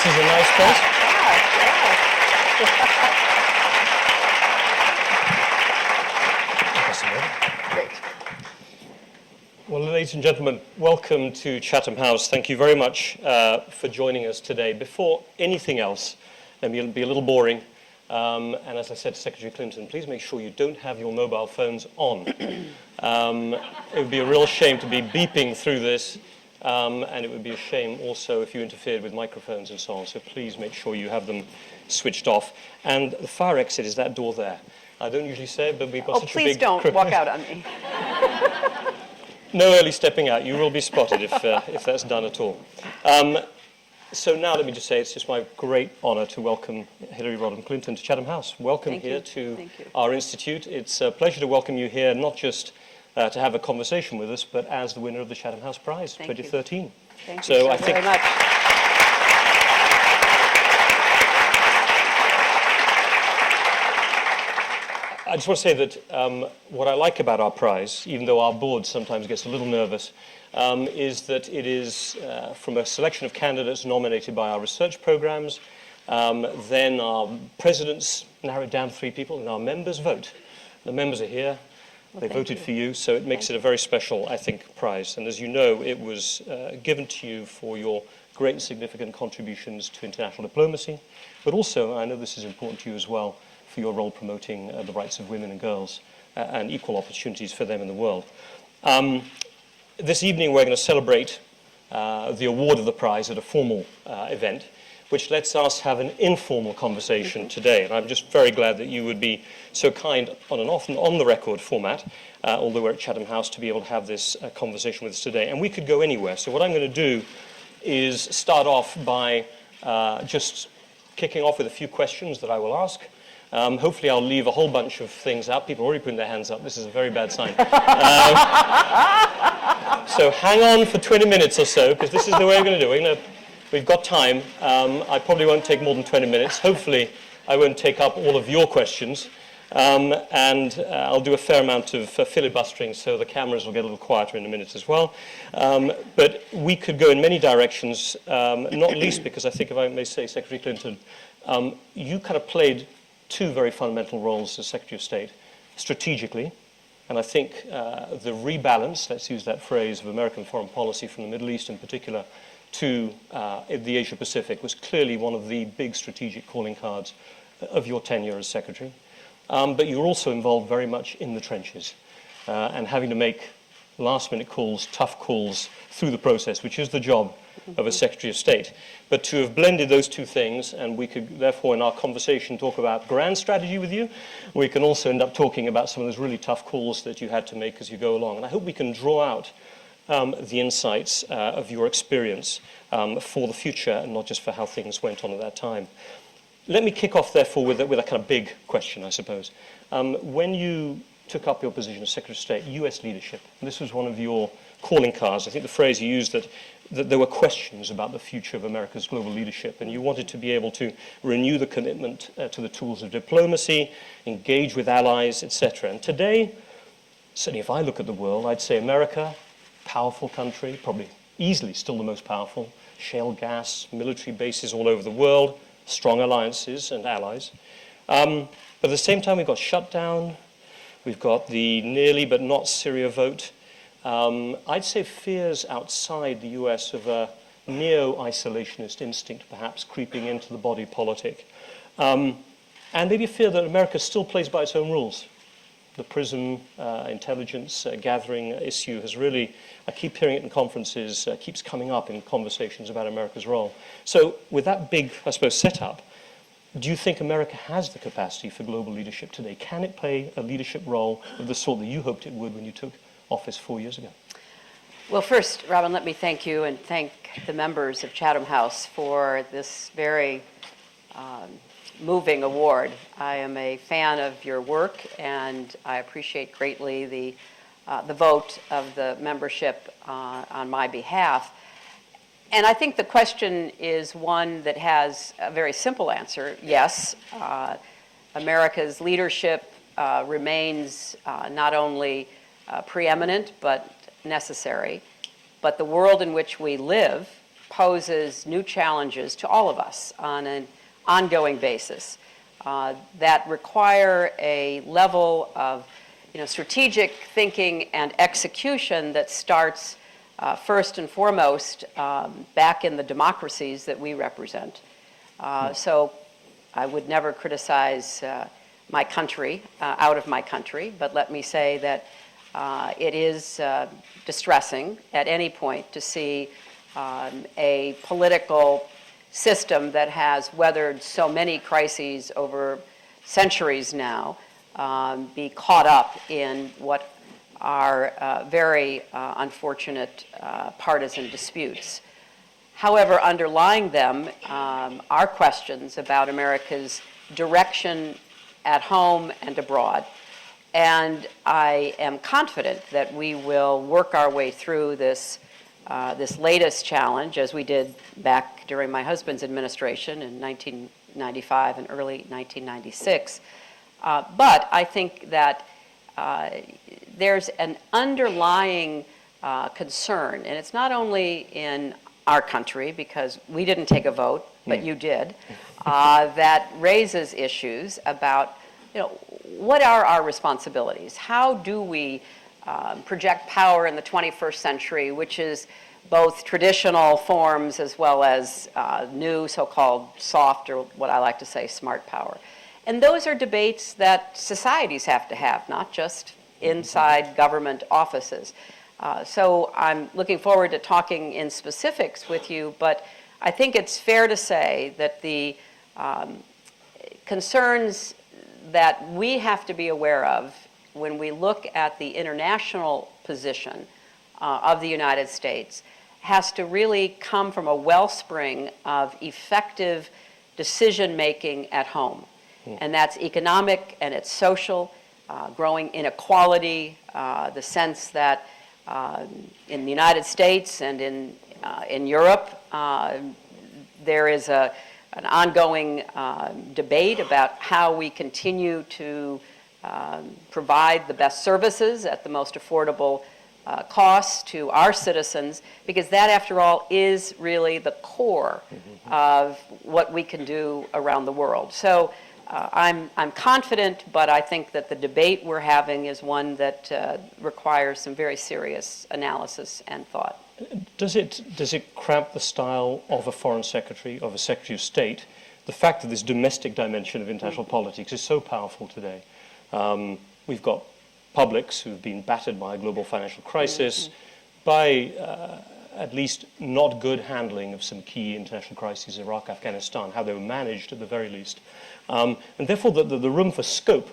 This is a nice place. Great. Well, ladies and gentlemen, welcome to Chatham House. Thank you very much for joining us today. Before anything else, let me be a little boring. And as I said to Secretary Clinton, please make sure you don't have your mobile phones on. It would be a real shame to be beeping through this. And it would be a shame also if you interfered with microphones and so on. So please make sure you have them switched off. And the fire exit is that door there. I don't usually say it, but we've got such a big... please don't walk out on me. No early stepping out. You will be spotted if that's done at all. So now let me just say it's just my great honor to welcome Hillary Rodham Clinton to Chatham House. Welcome here to our institute. It's a pleasure to welcome you here, not just to have a conversation with us, but as the winner of the Chatham House Prize 2013. Thank you so very much. I just want to say that what I like about our prize, even though our board sometimes gets a little nervous, is that it is from a selection of candidates nominated by our research programs, then our presidents narrow it down to 3 people, and our members vote. The members are here. They voted for you, so it makes it a very special, I think, prize. And as you know, it was given to you for your great and significant contributions to international diplomacy, but also, I know this is important to you as well, for your role promoting the rights of women and girls and equal opportunities for them in the world. This evening, we're going to celebrate the award of the prize at a formal event, which lets us have an informal conversation today. And I'm just very glad that you would be so kind on an often on-the-record format, although we're at Chatham House, to be able to have this conversation with us today. And we could go anywhere. So what I'm going to do is start off by just kicking off with a few questions that I will ask. Hopefully I'll leave a whole bunch of things out. People are already putting their hands up. This is a very bad sign. So hang on for 20 minutes or so, because this is the way we're going to do it. We've got time. I probably won't take more than 20 minutes. Hopefully, I won't take up all of your questions. And I'll do a fair amount of filibustering, so the cameras will get a little quieter in a minute as well. But we could go in many directions, not least because I think, if I may say, Secretary Clinton, you kind of played 2 very fundamental roles as Secretary of State, strategically. And I think the rebalance, let's use that phrase, of American foreign policy from the Middle East in particular to the Asia-Pacific was clearly one of the big strategic calling cards of your tenure as Secretary. But you were also involved very much in the trenches and having to make last-minute calls, tough calls through the process, which is the job of a Secretary of State. But to have blended those 2 things, and we could therefore in our conversation talk about grand strategy with you, we can also end up talking about some of those really tough calls that you had to make as you go along. And I hope we can draw out the insights of your experience for the future and not just for how things went on at that time. Let me kick off, therefore, with a kind of big question, I suppose. When you took up your position as Secretary of State, U.S. leadership, and this was one of your calling cards. I think the phrase you used that there were questions about the future of America's global leadership, and you wanted to be able to renew the commitment to the tools of diplomacy, engage with allies, etc. And today, certainly if I look at the world, I'd say America, powerful country, probably easily still the most powerful, shale gas, military bases all over the world, strong alliances and allies. But at the same time, we've got shutdown, we've got the nearly but not Syria vote. I'd say fears outside the US of a neo-isolationist instinct perhaps creeping into the body politic. And maybe a fear that America still plays by its own rules. The PRISM intelligence gathering issue has really, I keep hearing it in conferences, keeps coming up in conversations about America's role. So with that big, I suppose, setup, do you think America has the capacity for global leadership today? Can it play a leadership role of the sort that you hoped it would when you took office 4 years ago? Well, first, Robin, let me thank you and thank the members of Chatham House for this very moving award. I am a fan of your work, and I appreciate greatly the vote of the membership on my behalf. And I think the question is one that has a very simple answer. Yes, America's leadership remains not only preeminent but necessary, but the world in which we live, poses new challenges to all of us on an ongoing basis that require a level of strategic thinking and execution that starts first and foremost back in the democracies that we represent. So I would never criticize my country out of my country, but let me say that it is distressing at any point to see a political system that has weathered so many crises over centuries now be caught up in what are very unfortunate partisan disputes. However, underlying them are questions about America's direction at home and abroad. And I am confident that we will work our way through this latest challenge, as we did back during my husband's administration in 1995 and early 1996. But I think that there's an underlying concern, and it's not only in our country, because we didn't take a vote, but you did, that raises issues about, what are our responsibilities? How do we project power in the 21st century, which is both traditional forms as well as new so-called soft, or what I like to say, smart power? And those are debates that societies have to have, not just inside government offices. So I'm looking forward to talking in specifics with you, but I think it's fair to say that the concerns that we have to be aware of when we look at the international position of the United States has to really come from a wellspring of effective decision-making at home. And that's economic and it's social, growing inequality, the sense that in the United States and in Europe, there is an ongoing debate about how we continue to provide the best services at the most affordable cost to our citizens, because that, after all, is really the core of what we can do around the world. So I'm confident, but I think that the debate we're having is one that requires some very serious analysis and thought. Does it cramp the style of a foreign secretary, of a secretary of state? The fact that this domestic dimension of international politics is so powerful today. We've got publics who've been battered by a global financial crisis, by at least not good handling of some key international crises, Iraq, Afghanistan, how they were managed at the very least. And therefore the room for scope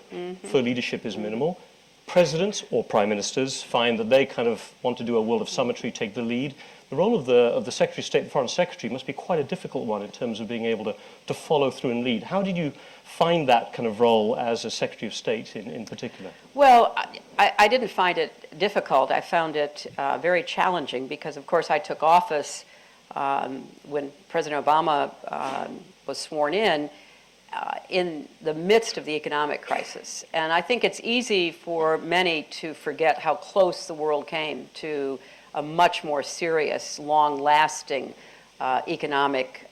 for leadership is minimal. Presidents or prime ministers find that they kind of want to do a world of symmetry, take the lead. The role of the Secretary of State, the Foreign Secretary, must be quite a difficult one in terms of being able to follow through and lead. How did you find that kind of role as a Secretary of State in particular? Well, I didn't find it difficult. I found it very challenging because, of course, I took office when President Obama was sworn in the midst of the economic crisis. And I think it's easy for many to forget how close the world came to a much more serious, long-lasting economic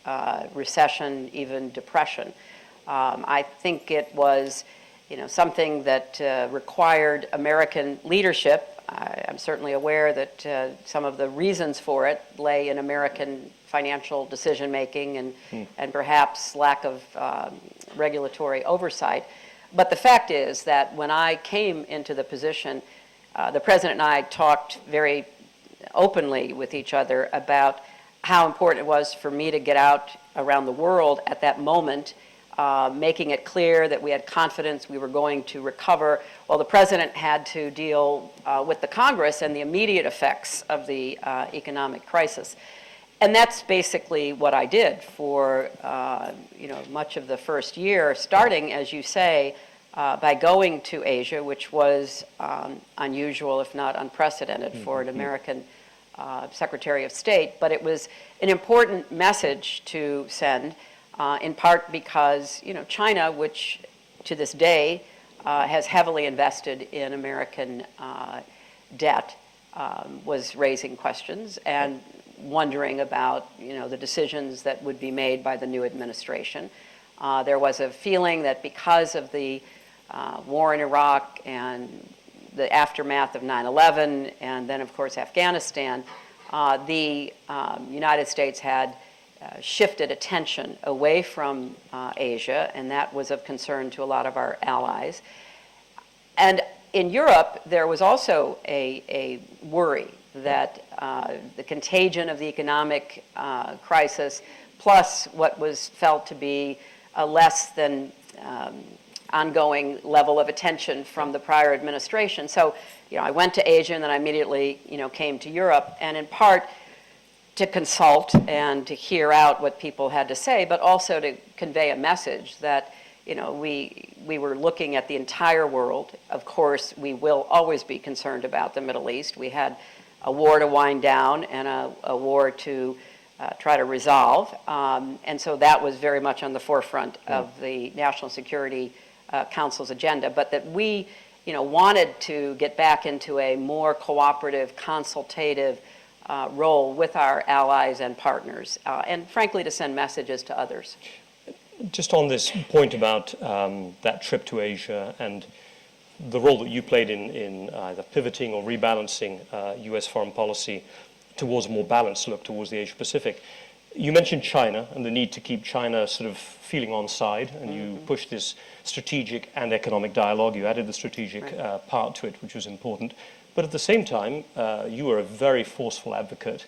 recession, even depression. I think it was, something that required American leadership. I'm certainly aware that some of the reasons for it lay in American financial decision-making and perhaps lack of regulatory oversight. But the fact is that when I came into the position, the President and I talked very openly with each other about how important it was for me to get out around the world at that moment, making it clear that we had confidence we were going to recover, while the President had to deal with the Congress and the immediate effects of the economic crisis. And that's basically what I did for much of the first year, starting, as you say, by going to Asia, which was unusual, if not unprecedented, for an American Secretary of State. But it was an important message to send, in part because China, which to this day has heavily invested in American debt, was raising questions. And wondering about, the decisions that would be made by the new administration. There was a feeling that because of the war in Iraq and the aftermath of 9/11, and then, of course, Afghanistan, the United States had shifted attention away from Asia, and that was of concern to a lot of our allies. And in Europe, there was also a worry that the contagion of the economic crisis, plus what was felt to be a less than ongoing level of attention from the prior administration. So, I went to Asia, and then I immediately, came to Europe, and in part to consult and to hear out what people had to say, but also to convey a message that, we were looking at the entire world. Of course, we will always be concerned about the Middle East. We had a war to wind down and a war to try to resolve. And so that was very much on the forefront of the National Security Council's agenda, but that we, wanted to get back into a more cooperative, consultative role with our allies and partners, and frankly, to send messages to others. Just on this point about that trip to Asia and the role that you played in either pivoting or rebalancing U.S. foreign policy towards a more balanced look towards the Asia Pacific. You mentioned China and the need to keep China sort of feeling on side, and you pushed this strategic and economic dialogue. You added the strategic part to it, which was important. But at the same time, you were a very forceful advocate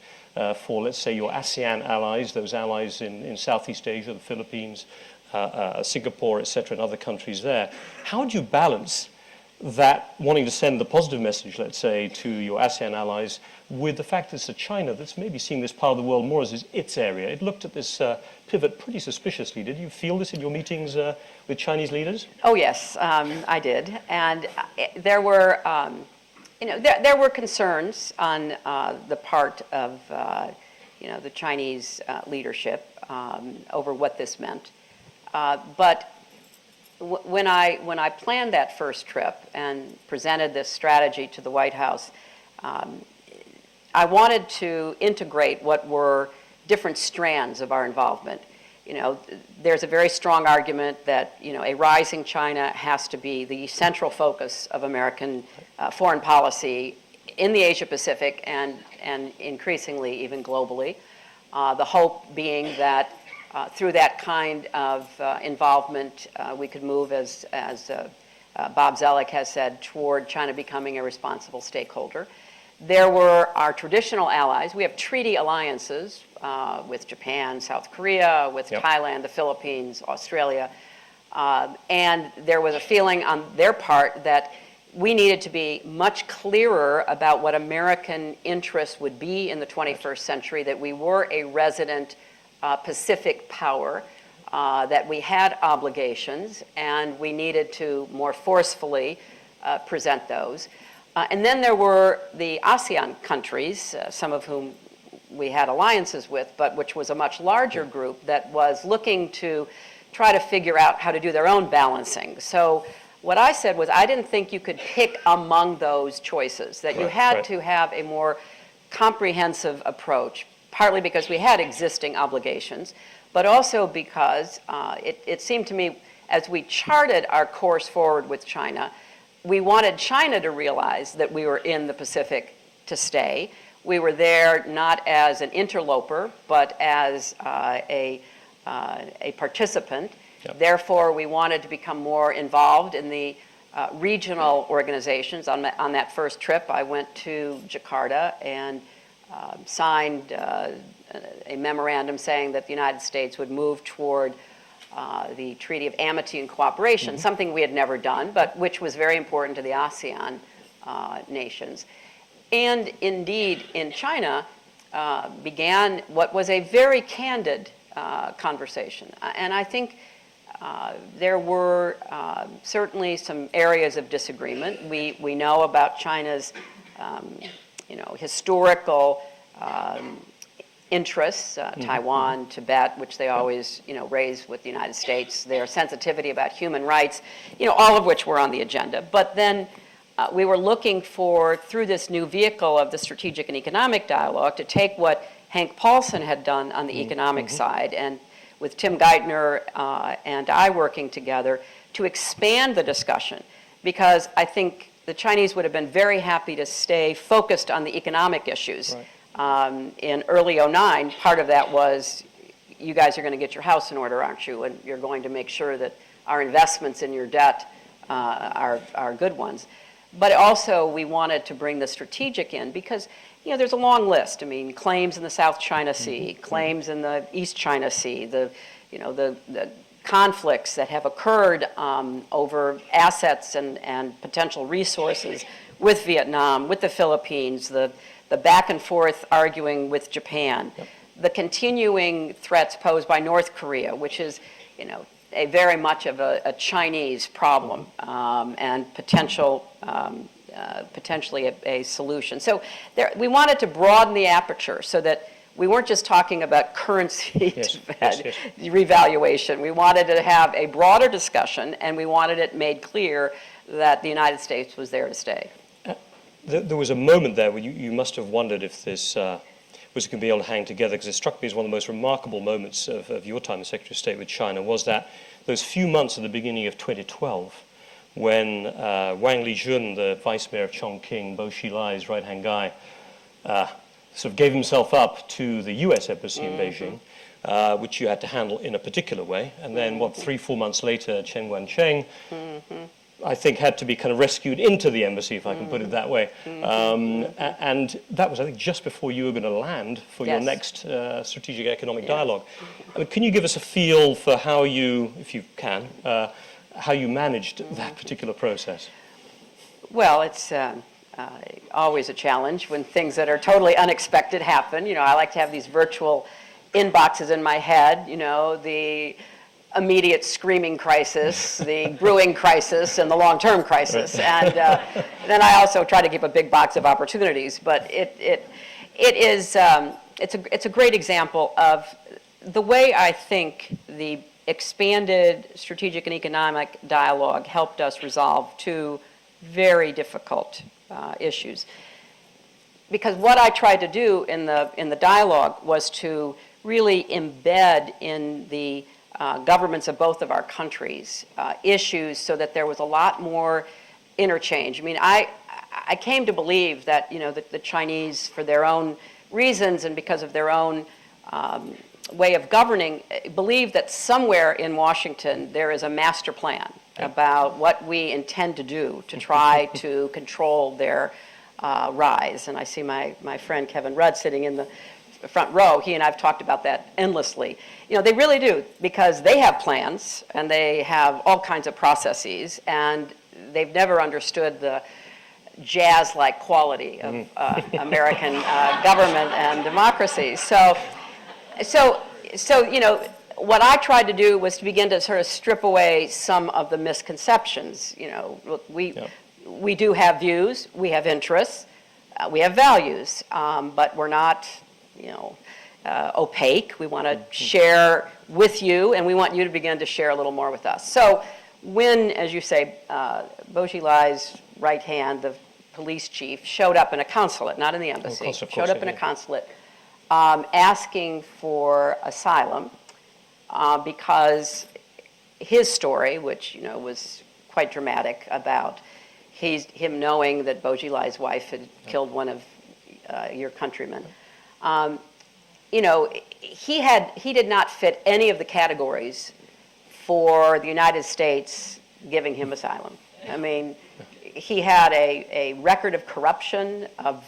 for, let's say, your ASEAN allies, those allies in Southeast Asia, the Philippines, Singapore, etc., and other countries there. How do you balance that wanting to send the positive message, let's say, to your ASEAN allies with the fact that it's a China that's maybe seeing this part of the world more as its area? It looked at this pivot pretty suspiciously. Did you feel this in your meetings with Chinese leaders? Oh, yes, I did. And there were, there were concerns on the part of, the Chinese leadership over what this meant. But when I planned that first trip and presented this strategy to the White House, I wanted to integrate what were different strands of our involvement. There's a very strong argument that, a rising China has to be the central focus of American foreign policy in the Asia Pacific and increasingly even globally. The hope being that through that kind of involvement, we could move, as Bob Zoellick has said, toward China becoming a responsible stakeholder. There were our traditional allies. We have treaty alliances with Japan, South Korea, with Thailand, the Philippines, Australia. And there was a feeling on their part that we needed to be much clearer about what American interests would be in the 21st century, that we were a resident Pacific power, that we had obligations, and we needed to more forcefully present those. And then there were the ASEAN countries, some of whom we had alliances with, but which was a much larger group that was looking to try to figure out how to do their own balancing. So what I said was I didn't think you could pick among those choices, that you had to have a more comprehensive approach, partly because we had existing obligations, but also because it seemed to me, as we charted our course forward with China, we wanted China to realize that we were in the Pacific to stay. We were there not as an interloper, but as a participant. Yep. Therefore, we wanted to become more involved in the regional organizations. On that first trip, I went to Jakarta and signed a memorandum saying that the United States would move toward the Treaty of Amity and Cooperation, something we had never done, but which was very important to the ASEAN nations. And indeed, in China, began what was a very candid conversation. And I think there were certainly some areas of disagreement. We know about China's historical interests, Taiwan, Tibet, which they always, raise with the United States, their sensitivity about human rights, all of which were on the agenda. But then we were looking for, through this new vehicle of the strategic and economic dialogue, to take what Hank Paulson had done on the economic side, and with Tim Geithner and I working together to expand the discussion, because I think the Chinese would have been very happy to stay focused on the economic issues. Right. In early '09, part of that was, you guys are going to get your house in order, aren't you? And you're going to make sure that our investments in your debt are good ones. But also, we wanted to bring the strategic in because, there's a long list. I mean, claims in the South China Sea, claims in the East China Sea, the conflicts that have occurred over assets and potential resources with Vietnam, with the Philippines, the back and forth arguing with Japan, the continuing threats posed by North Korea, which is, a very much of a Chinese problem and potentially a solution. So we wanted to broaden the aperture so that we weren't just talking about currency revaluation. We wanted to have a broader discussion, and we wanted it made clear that the United States was there to stay. There was a moment there where you must have wondered if this was going to be able to hang together, because it struck me as one of the most remarkable moments of your time as Secretary of State with China was that those few months at the beginning of 2012 when Wang Lijun, the vice mayor of Chongqing, Bo Xilai's right-hand guy, sort of gave himself up to the U.S. embassy in Beijing, which you had to handle in a particular way. And then, 3-4 months later, Chen Guangcheng, I think, had to be kind of rescued into the embassy, if I can put it that way. And that was, I think, just before you were going to land for your next strategic economic dialogue. I mean, can you give us a feel for how you, if you can, how you managed that particular process? Well, it's always a challenge when things that are totally unexpected happen. I like to have these virtual inboxes in my head, the immediate screaming crisis, the brewing crisis, and the long-term crisis. And then I also try to keep a big box of opportunities. But it's a great example of the way I think the expanded strategic and economic dialogue helped us resolve two very difficult issues. Because what I tried to do in the dialogue was to really embed in the governments of both of our countries issues so that there was a lot more interchange. I mean, I came to believe that, that the Chinese, for their own reasons and because of their own way of governing, believe that somewhere in Washington there is a master plan about what we intend to do to try to control their rise. And I see my friend Kevin Rudd sitting in the front row. He and I have talked about that endlessly. They really do, because they have plans and they have all kinds of processes, and they've never understood the jazz-like quality of American government and democracy. So, what I tried to do was to begin to sort of strip away some of the misconceptions. Look, we do have views, we have interests, we have values, but we're not, opaque. We want to share with you, and we want you to begin to share a little more with us. So when, as you say, Bo Xilai's right hand, the police chief, showed up in a consulate, not in the embassy, showed up in a consulate, asking for asylum because his story, which was quite dramatic, about him knowing that Bo Xilai's wife had killed one of your countrymen. He did not fit any of the categories for the United States giving him asylum. I mean, he had a record of corruption, of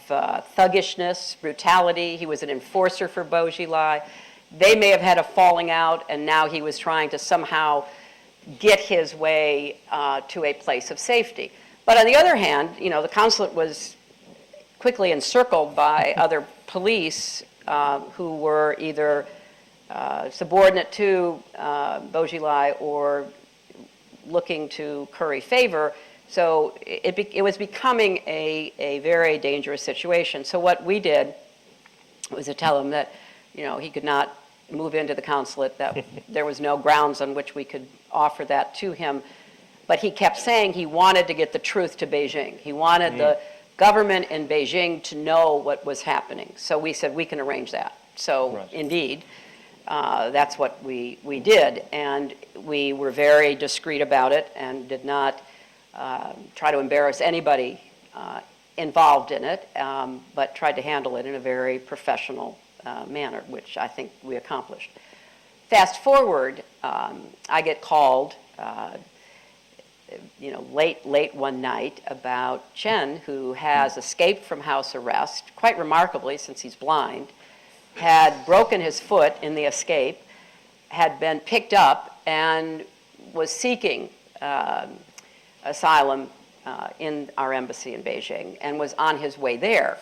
thuggishness, brutality. He was an enforcer for Bo Xilai. They may have had a falling out, and now he was trying to somehow get his way to a place of safety. But on the other hand, the consulate was quickly encircled by other police who were either subordinate to Bo Xilai or looking to curry favor. So it was becoming a very dangerous situation. So what we did was to tell him that, he could not move into the consulate, that there was no grounds on which we could offer that to him. But he kept saying he wanted to get the truth to Beijing. He wanted the government in Beijing to know what was happening. So we said, we can arrange that. So Right. indeed, that's what we did. And we were very discreet about it and did not try to embarrass anybody involved in it, but tried to handle it in a very professional manner, which I think we accomplished. Fast forward, I get called late one night about Chen, who has escaped from house arrest, quite remarkably since he's blind, had broken his foot in the escape, had been picked up, and was seeking asylum in our embassy in Beijing, and was on his way there.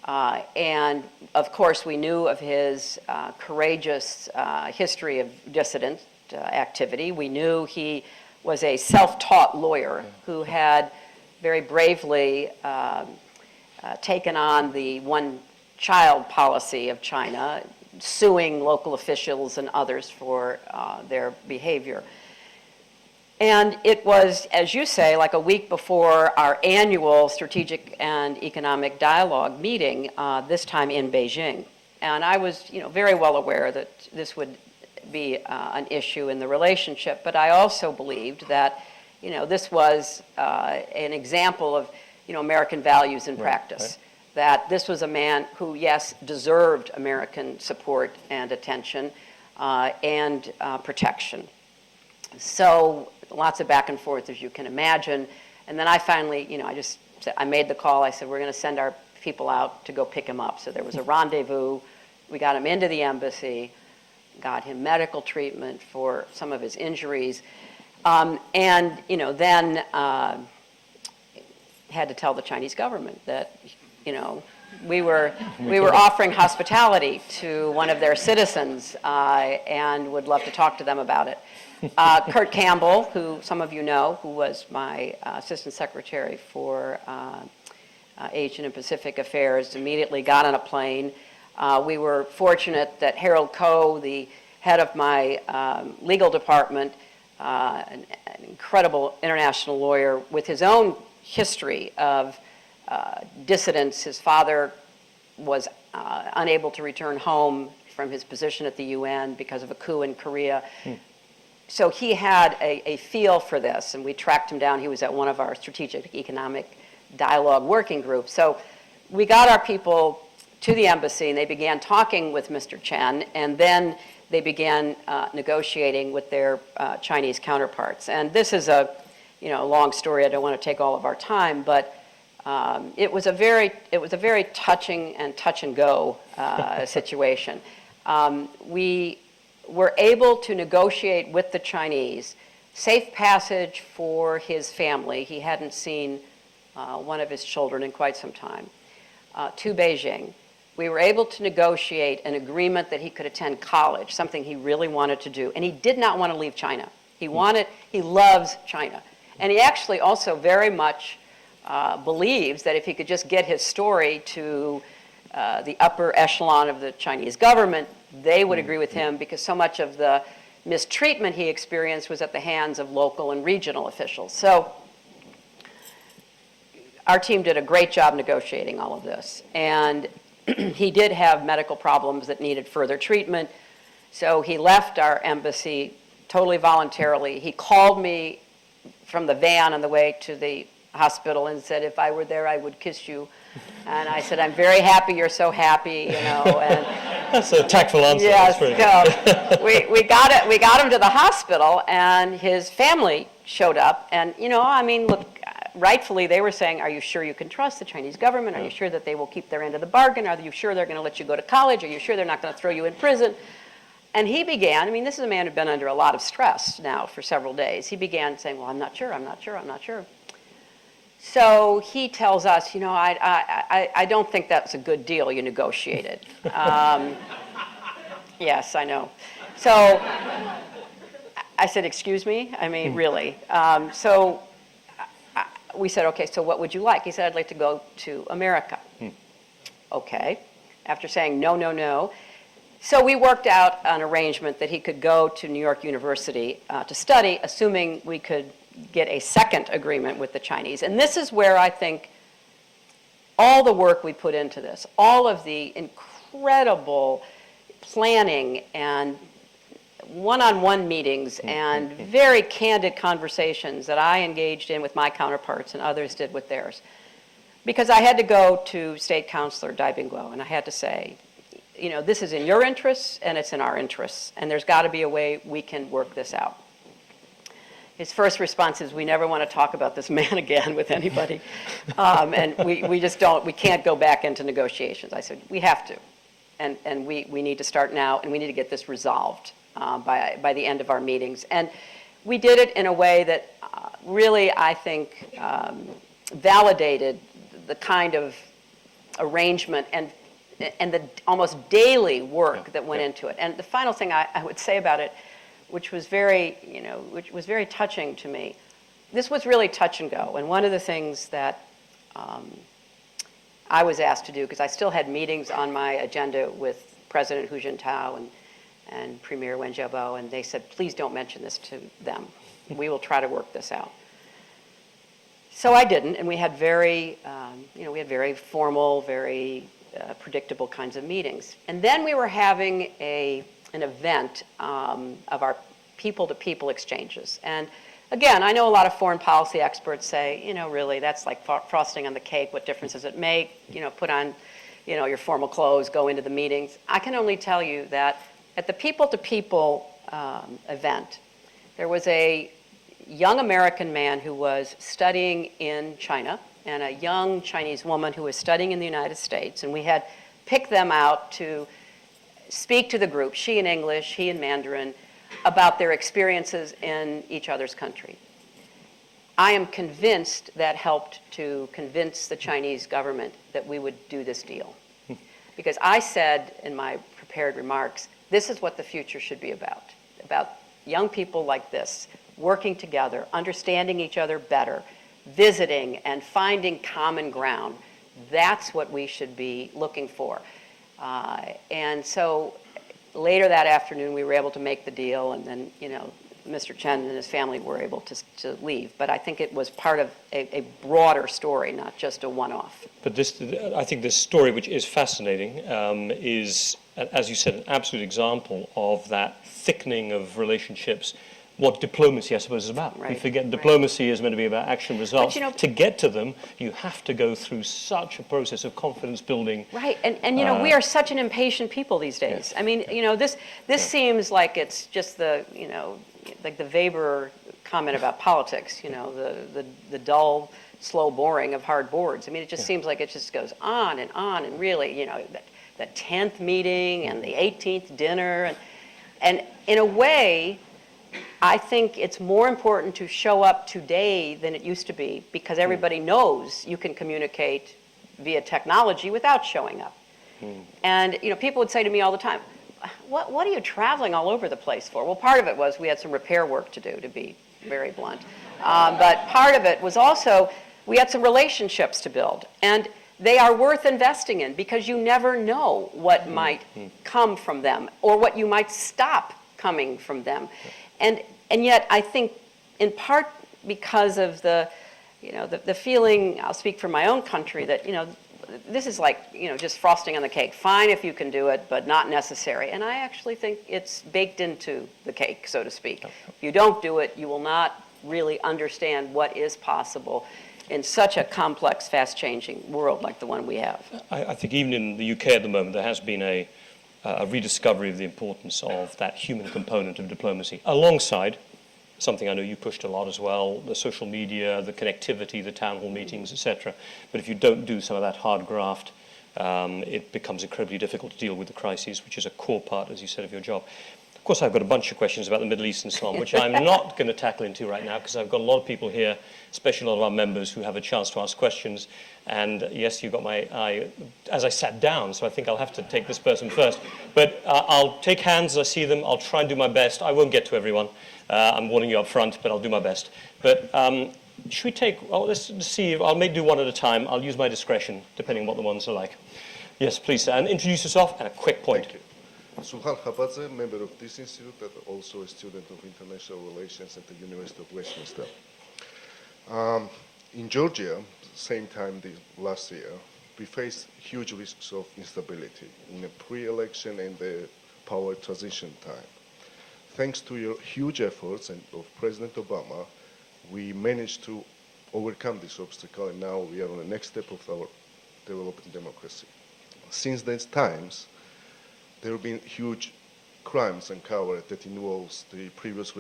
And of course, we knew of his courageous history of dissident activity. We knew he was a self-taught lawyer who had very bravely taken on the one-child policy of China, suing local officials and others for their behavior. And it was, as you say, like a week before our annual Strategic and Economic Dialogue meeting, this time in Beijing. And I was, very well aware that this would be an issue in the relationship, but I also believed that, this was an example of, American values in practice. Right. That this was a man who, yes, deserved American support and attention and protection. So lots of back and forth, as you can imagine. And then I finally, I made the call. I said, we're going to send our people out to go pick him up. So there was a rendezvous. We got him into the embassy, got him medical treatment for some of his injuries. And, then had to tell the Chinese government that, we were offering hospitality to one of their citizens and would love to talk to them about it. Kurt Campbell, who some of you know, who was my assistant secretary for Asian and Pacific Affairs, immediately got on a plane. We were fortunate that Harold Koh, the head of my legal department, an incredible international lawyer with his own history of dissidents. His father was unable to return home from his position at the UN because of a coup in Korea. So he had a feel for this, and we tracked him down. He was at one of our Strategic Economic Dialogue working groups. So we got our people to the embassy, and they began talking with Mr. Chen, and then they began negotiating with their Chinese counterparts. And this is a long story. I don't want to take all of our time, but it was a very touching and touch and go situation. We were able to negotiate with the Chinese safe passage for his family. He hadn't seen one of his children in quite some time, to Beijing. We were able to negotiate an agreement that he could attend college, something he really wanted to do. And he did not want to leave China. He loves China. And he actually also very much believes that if he could just get his story to the upper echelon of the Chinese government, they would agree with him, because so much of the mistreatment he experienced was at the hands of local and regional officials. So our team did a great job negotiating all of this. And he did have medical problems that needed further treatment. So he left our embassy totally voluntarily. He called me from the van on the way to the hospital and said, if I were there, I would kiss you. And I said, I'm very happy you're so happy, And That's a tactful answer. yes, That's so we got him to the hospital, and his family showed up. And, look, rightfully they were saying, are you sure you can trust the Chinese government? Are you sure that they will keep their end of the bargain? Are you sure they're going to let you go to college? Are you sure they're not going to throw you in prison? And he began, this is a man who'd been under a lot of stress now for several days. He began saying, well, I'm not sure. So he tells us, I don't think that's a good deal you negotiated. Yes, I know. So I said, excuse me? Really? So we said, okay, so what would you like? He said, I'd like to go to America. Okay. After saying no, no, no. So we worked out an arrangement that he could go to New York University to study, assuming we could get a second agreement with the Chinese. And this is where I think all the work we put into this, all of the incredible planning and one-on-one meetings and very candid conversations that I engaged in with my counterparts and others did with theirs. Because I had to go to State Councilor Dybinglo and I had to say, you know, this is in your interests and it's in our interests, and there's got to be a way we can work this out. His first response is, we never want to talk about this man again with anybody. And we just don't, we can't go back into negotiations. I said, we have to. And we need to start now, and we need to get this resolved by the end of our meetings. And we did it in a way that really, I think, validated the kind of arrangement and the almost daily work that went into it. And the final thing I would say about it, which was very, you know, which was very touching to me, this was really touch and go. And one of the things that I was asked to do, because I still had meetings on my agenda with President Hu Jintao and Premier Wen Jiabao, and they said, please don't mention this to them. We will try to work this out. So I didn't, and we had very, you know, we had very formal, very predictable kinds of meetings. And then we were having an event of our people-to-people exchanges. And again, I know a lot of foreign policy experts say, you know, really, that's like frosting on the cake. What difference does it make? You know, put on, you know, your formal clothes, go into the meetings. I can only tell you that at the people-to-people event, there was a young American man who was studying in China and a young Chinese woman who was studying in the United States. And we had picked them out to speak to the group, she in English, he in Mandarin, about their experiences in each other's country. I am convinced that helped to convince the Chinese government that we would do this deal. Because I said in my prepared remarks, this is what the future should be about young people like this, working together, understanding each other better, visiting and finding common ground. That's what we should be looking for. And so later that afternoon, we were able to make the deal, and then, you know, Mr. Chen and his family were able to leave. But I think it was part of a broader story, not just a one-off. But this, I think this story, which is fascinating, is, as you said, an absolute example of that thickening of relationships, what diplomacy, I suppose, is about. Right, We forget diplomacy is meant to be about action results. But, you know, to get to them, you have to go through such a process of confidence building. Right, and you know, we are such an impatient people these days. I mean, you know, this seems like it's just the, you know, like the Weber comment about politics, you know, the dull, slow boring of hard boards. I mean, it just seems like it just goes on, and really, you know, the 10th meeting and the 18th dinner. And in a way, I think it's more important to show up today than it used to be, because everybody knows you can communicate via technology without showing up. And, you know, people would say to me all the time, what are you traveling all over the place for? Well, part of it was we had some repair work to do, to be very blunt. But part of it was also we had some relationships to build. And they are worth investing in, because you never know what might come from them or what you might stop coming from them. And yet, I think, in part because of the, you know, the feeling, I'll speak for my own country, that, you know, this is like, you know, just frosting on the cake. Fine if you can do it, but not necessary. And I actually think it's baked into the cake, so to speak. If you don't do it, you will not really understand what is possible in such a complex, fast-changing world like the one we have. I think even in the UK at the moment, there has been a rediscovery of the importance of that human component of diplomacy, alongside something I know you pushed a lot as well, the social media, the connectivity, the town hall meetings, etc. But if you don't do some of that hard graft, it becomes incredibly difficult to deal with the crises, which is a core part, as you said, of your job. Of course, I've got a bunch of questions about the Middle East and so on, which I'm not going to tackle into right now, because I've got a lot of people here, especially a lot of our members, who have a chance to ask questions. And yes, you got my eye as I sat down, so I think I'll have to take this person first. But I'll take hands as I see them. I'll try and do my best. I won't get to everyone. I'm warning you up front, but I'll do my best. But should we take, well, let's see, I'll maybe do one at a time. I'll use my discretion, depending on what the ones are like. Yes, please, sir. And introduce yourself and a quick point. Thank you. Suhal Habadze, member of this institute, and also a student of international relations at the University of Westminster. In Georgia, same time last year, we face huge risks of instability in the pre-election and the power transition time. Thanks to your huge efforts and of President Obama, we managed to overcome this obstacle, and now we are on the next step of our developing democracy. Since those times, there have been huge crimes uncovered that involves the previous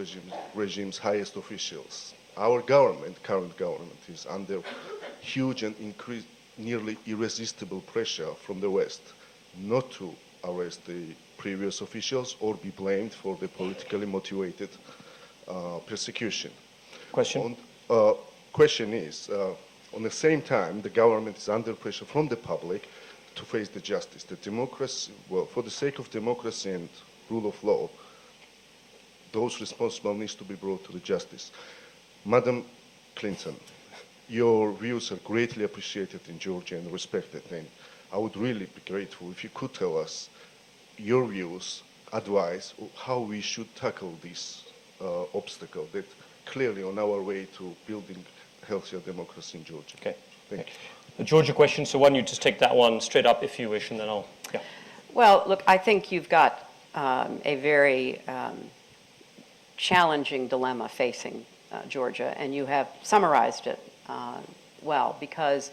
regime's highest officials. Our government, current government, is under huge and nearly irresistible pressure from the West not to arrest the previous officials or be blamed for the politically motivated persecution. Question? Question is, on the same time, the government is under pressure from the public to face the justice. The democracy, well, for the sake of democracy and rule of law, those responsible needs to be brought to the justice. Madam Clinton, your views are greatly appreciated in Georgia and respected, and I would really be grateful if you could tell us your views, advice, how we should tackle this obstacle that clearly on our way to building healthier democracy in Georgia. Okay. Thank you. The Georgia question, so why don't you just take that one straight up if you wish, and then I'll, yeah. Well, look, I think you've got a very challenging dilemma facing Georgia, and you have summarized it well, because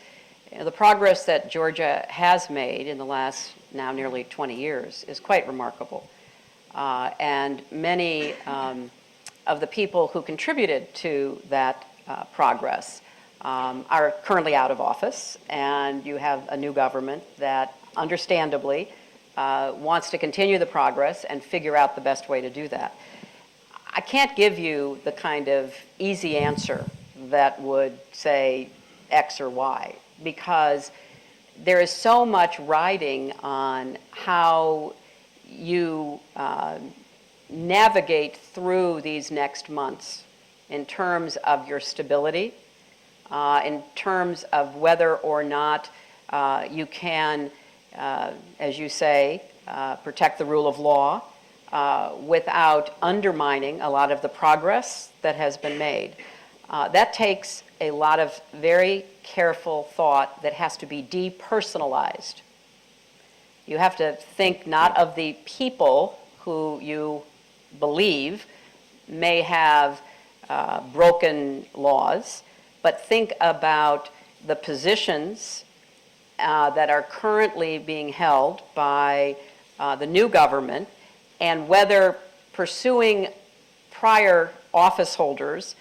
the progress that Georgia has made in the last now nearly 20 years is quite remarkable. And many of the people who contributed to that progress are currently out of office, and you have a new government that understandably wants to continue the progress and figure out the best way to do that. I can't give you the kind of easy answer that would say X or Y, because there is so much riding on how you navigate through these next months in terms of your stability, in terms of whether or not you can, as you say, protect the rule of law without undermining a lot of the progress that has been made. That takes a lot of very careful thought that has to be depersonalized. You have to think not of the people who you believe may have broken laws, but think about the positions that are currently being held by the new government, and whether pursuing prior office holders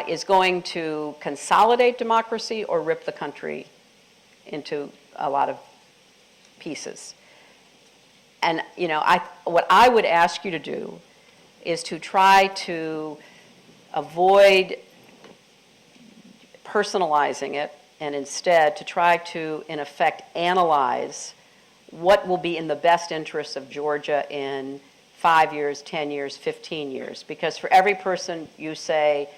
is going to consolidate democracy or rip the country into a lot of pieces. And what I would ask you to do is to try to avoid personalizing it, and instead to try to, in effect, analyze what will be in the best interests of Georgia in 5 years, 10 years, 15 years. Because for every person you say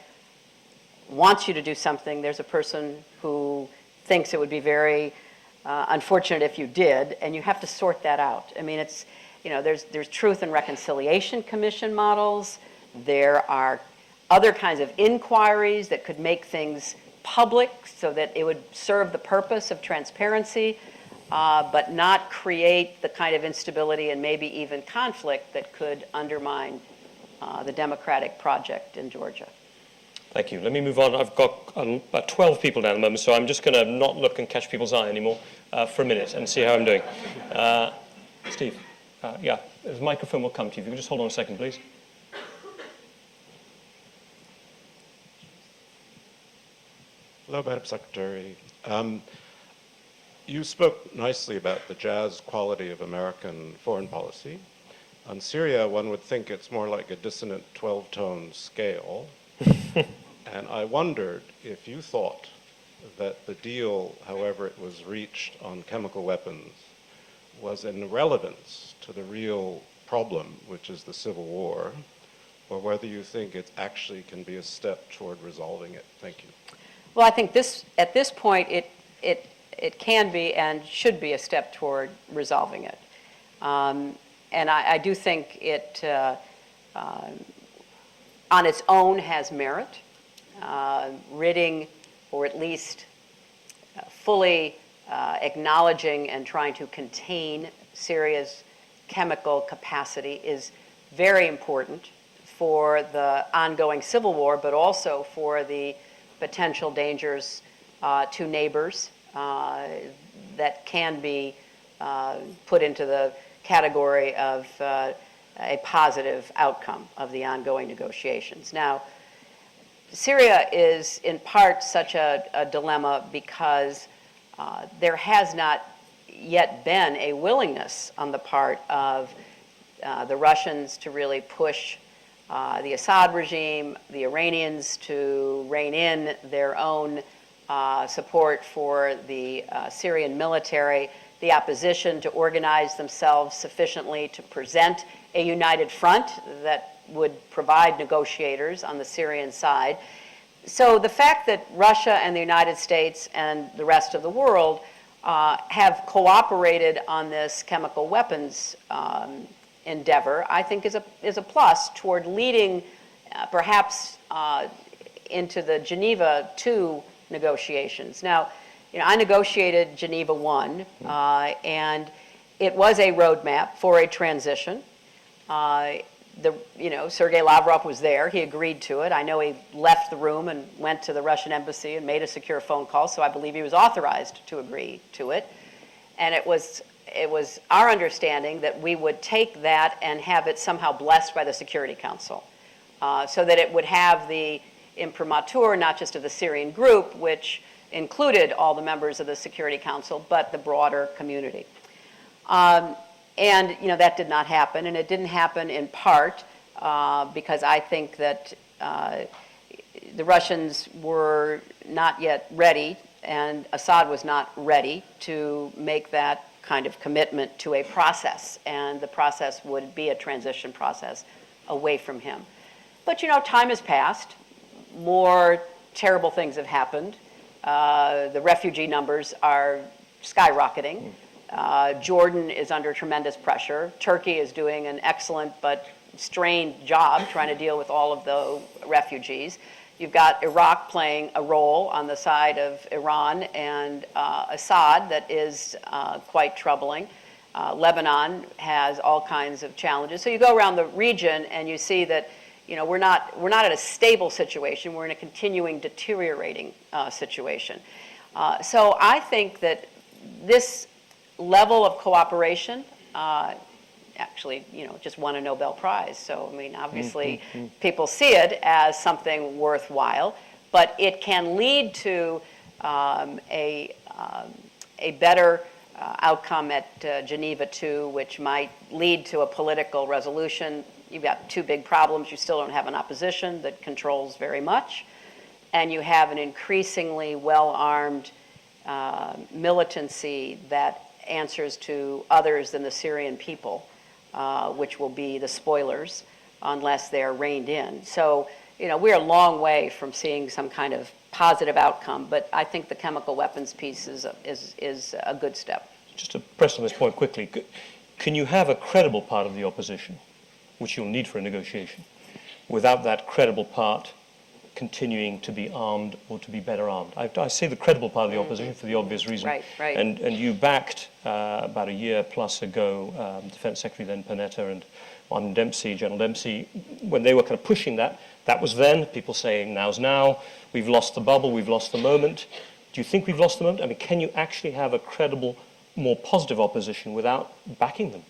wants you to do something, there's a person who thinks it would be very unfortunate if you did, and you have to sort that out. I mean, it's, there's Truth and Reconciliation Commission models. There are other kinds of inquiries that could make things public so that it would serve the purpose of transparency, but not create the kind of instability and maybe even conflict that could undermine the democratic project in Georgia. Thank you. Let me move on. I've got about 12 people down at the moment, so I'm just going to not look and catch people's eye anymore for a minute and see how I'm doing. Steve, yeah, the microphone will come to you. If you can just hold on a second, please. Hello, Madam Secretary. You spoke nicely about the jazz quality of American foreign policy. On Syria, one would think it's more like a dissonant 12-tone scale. And I wondered if you thought that the deal, however it was reached on chemical weapons, was an irrelevance to the real problem, which is the civil war, or whether you think it actually can be a step toward resolving it. Thank you. Well, I think at this point, it can be and should be a step toward resolving it. And I do think it, on its own, has merit. Ridding, or at least fully acknowledging and trying to contain Syria's chemical capacity is very important for the ongoing civil war, but also for the potential dangers to neighbors that can be put into the category of a positive outcome of the ongoing negotiations. Now, Syria is in part such a dilemma because there has not yet been a willingness on the part of the Russians to really push the Assad regime, the Iranians to rein in their own support for the Syrian military, the opposition to organize themselves sufficiently to present a united front that would provide negotiators on the Syrian side. So the fact that Russia and the United States and the rest of the world have cooperated on this chemical weapons endeavor, I think is a plus toward leading perhaps into the Geneva II negotiations. Now, I negotiated Geneva I, and it was a roadmap for a transition. Sergei Lavrov was there. He agreed to it. I know he left the room and went to the Russian embassy and made a secure phone call, so I believe he was authorized to agree to it. And it was our understanding that we would take that and have it somehow blessed by the Security Council, so that it would have the imprimatur, not just of the Syrian group, which included all the members of the Security Council, but the broader community. And that did not happen, and it didn't happen in part because I think that the Russians were not yet ready, and Assad was not ready to make that kind of commitment to a process, and the process would be a transition process away from him. But time has passed. More terrible things have happened. The refugee numbers are skyrocketing. Jordan is under tremendous pressure. Turkey is doing an excellent but strained job trying to deal with all of the refugees. You've got Iraq playing a role on the side of Iran and Assad that is quite troubling. Lebanon has all kinds of challenges. So you go around the region and you see that we're not in a stable situation. We're in a continuing deteriorating situation. So I think that this level of cooperation actually, just won a Nobel Prize. So, obviously, people see it as something worthwhile, but it can lead to a better outcome at Geneva II, which might lead to a political resolution. You've got two big problems. You still don't have an opposition that controls very much, and you have an increasingly well-armed militancy that answers to others than the Syrian people, which will be the spoilers unless they're reined in. So, we're a long way from seeing some kind of positive outcome, but I think the chemical weapons piece is a good step. Just to press on this point quickly, can you have a credible part of the opposition, which you'll need for a negotiation, without that credible part continuing to be armed or to be better armed? I say the credible part of the opposition for the obvious reason. Right. And you backed, about a year plus ago, Defense Secretary then Panetta and General Dempsey, when they were kind of pushing that. That was then, people saying now's now, we've lost the bubble, we've lost the moment. Do you think we've lost the moment? Can you actually have a credible, more positive opposition without backing them?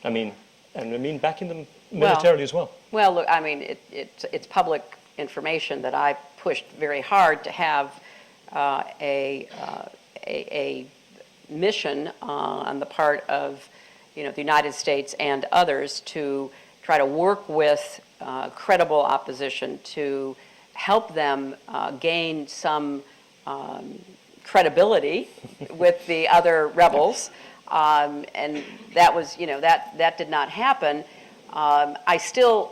Backing them militarily as well. Well, look, it's public information that I pushed very hard to have a mission on the part of the United States and others to try to work with credible opposition to help them gain some credibility with the other rebels, and that was that did not happen. I still